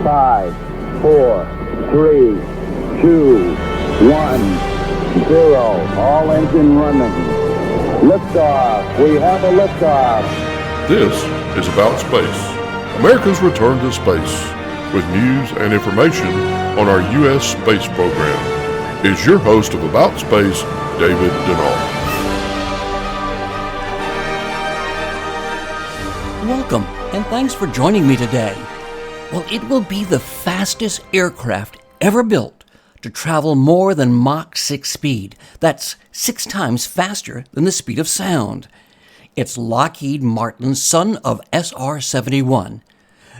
5, 4, 3, 2, 1, 0. All engine running. Liftoff. We have a liftoff. This is About Space, America's return to space, with news and information on our U.S. space program. Is your host of About Space, David Denault. Welcome, and thanks for joining me today. Well, it will be the fastest aircraft ever built to travel more than Mach 6 speed. That's 6 times faster than the speed of sound. It's Lockheed-Martin's son of SR-71.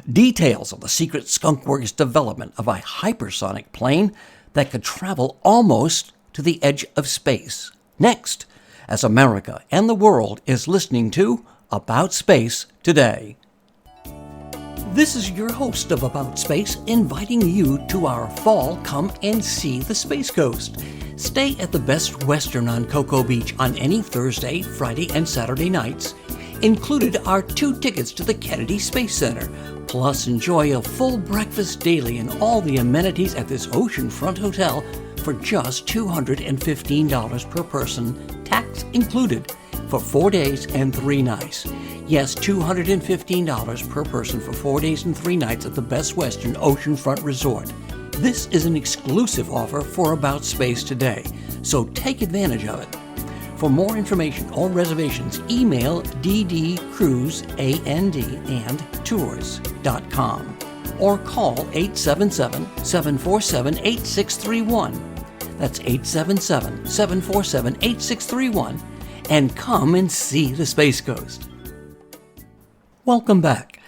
Details of the secret Skunk Works development of a hypersonic plane that could travel almost to the edge of space. Next, as America and the world is listening to About Space today. This is your host of About Space, inviting you to our fall Come and See the Space Coast. Stay at the Best Western on Cocoa Beach on any Thursday, Friday, and Saturday nights. Included are 2 tickets to the Kennedy Space Center, plus enjoy a full breakfast daily and all the amenities at this oceanfront hotel for just $215 per person, tax included, for 4 days and 3 nights. Yes, $215 per person for 4 days and 3 nights at the Best Western Oceanfront Resort. This is an exclusive offer for About Space today, so take advantage of it. For more information or reservations, email ddcruisand@tours.com or call 877-747-8631. That's 877-747-8631, and come and see the Space Coast. Welcome back.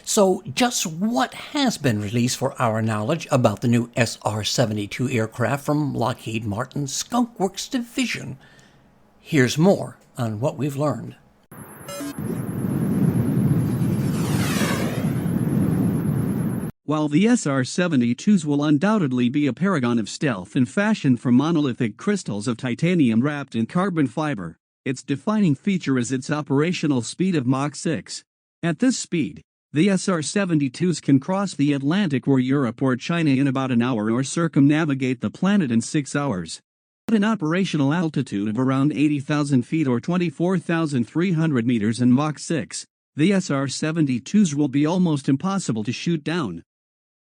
So, just what has been released for our knowledge about the new SR-72 aircraft from Lockheed Martin's Skunk Works division? Here's more on what we've learned. While the SR-72s will undoubtedly be a paragon of stealth and fashioned from monolithic crystals of titanium wrapped in carbon fiber, its defining feature is its operational speed of Mach 6. At this speed, the SR-72s can cross the Atlantic or Europe or China in about an hour or circumnavigate the planet in 6 hours. At an operational altitude of around 80,000 feet or 24,300 meters in Mach 6, the SR-72s will be almost impossible to shoot down.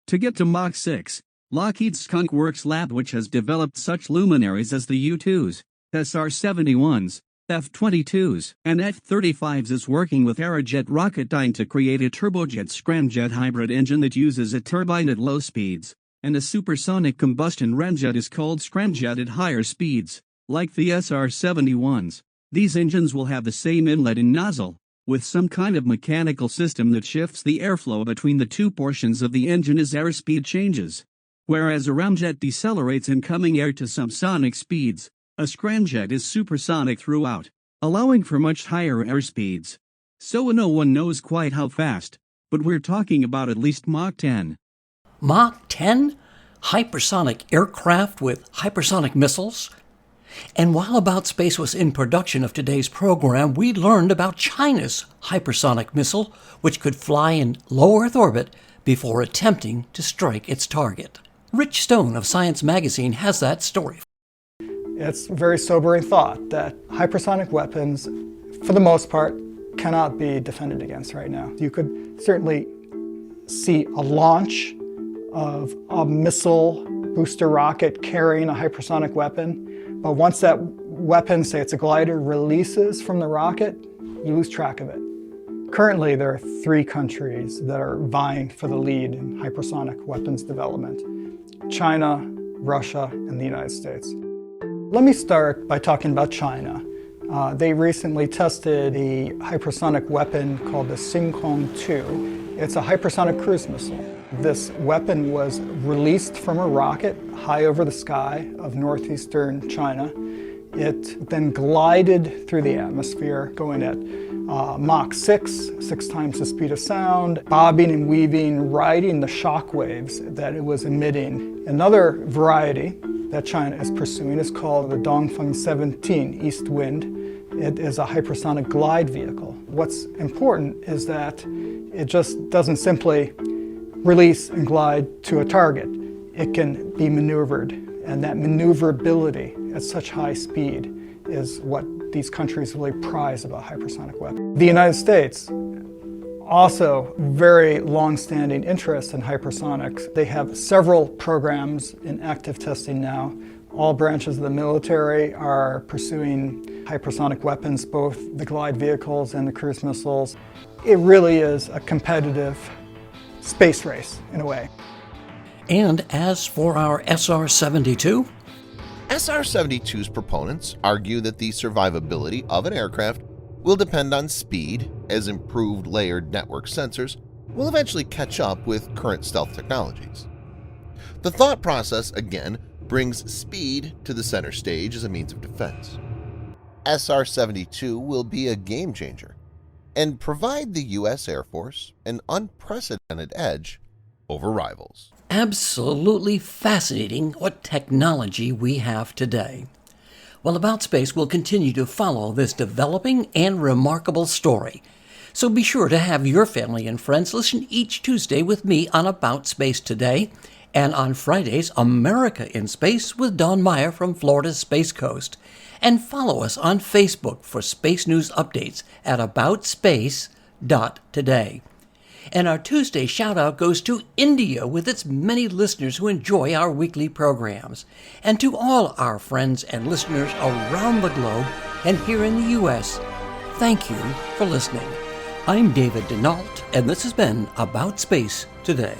To get to Mach 6, Lockheed's Skunk Works lab, which has developed such luminaries as the U-2s, SR-71s, F-22s, and F-35s, is working with Aerojet Rocketdyne to create a turbojet scramjet hybrid engine that uses a turbine at low speeds, and a supersonic combustion ramjet is called scramjet at higher speeds. Like the SR-71s, these engines will have the same inlet and nozzle, with some kind of mechanical system that shifts the airflow between the 2 portions of the engine as airspeed changes. Whereas a ramjet decelerates incoming air to subsonic speeds, a scramjet is supersonic throughout, allowing for much higher airspeeds. So no one knows quite how fast, but we're talking about at least Mach 10. Mach 10? Hypersonic aircraft with hypersonic missiles? And while About Space was in production of today's program, we learned about China's hypersonic missile, which could fly in low Earth orbit before attempting to strike its target. Rich Stone of Science Magazine has that story. It's a very sobering thought that hypersonic weapons, for the most part, cannot be defended against right now. You could certainly see a launch of a missile booster rocket carrying a hypersonic weapon, but once that weapon, say it's a glider, releases from the rocket, you lose track of it. Currently, there are 3 countries that are vying for the lead in hypersonic weapons development: China, Russia, and the United States. Let me start by talking about China. They recently tested a hypersonic weapon called the Xingkong-2. It's a hypersonic cruise missile. This weapon was released from a rocket high over the sky of northeastern China. It then glided through the atmosphere, going at Mach 6, 6 times the speed of sound, bobbing and weaving, riding the shock waves that it was emitting. Another variety that China is pursuing is called the Dongfeng 17 East Wind. It is a hypersonic glide vehicle. What's important is that it just doesn't simply release and glide to a target. It can be maneuvered, and that maneuverability at such high speed is what these countries really prize about hypersonic weapons. The United States, also very long-standing interest in hypersonics. They have several programs in active testing now. All branches of the military are pursuing hypersonic weapons, both the glide vehicles and the cruise missiles. It really is a competitive space race, in a way. And as for our SR-72? SR-72's proponents argue that the survivability of an aircraft will depend on speed, as improved layered network sensors will eventually catch up with current stealth technologies. The thought process, again, brings speed to the center stage as a means of defense. SR-72 will be a game-changer and provide the U.S. Air Force an unprecedented edge over rivals. Absolutely fascinating what technology we have today. Well, About Space will continue to follow this developing and remarkable story. So be sure to have your family and friends listen each Tuesday with me on About Space Today, and on Fridays, America in Space with Don Meyer from Florida's Space Coast. And follow us on Facebook for space news updates at aboutspace.today. And our Tuesday shout-out goes to India with its many listeners who enjoy our weekly programs. And to all our friends and listeners around the globe and here in the U.S., thank you for listening. I'm David Denault, and this has been About Space Today.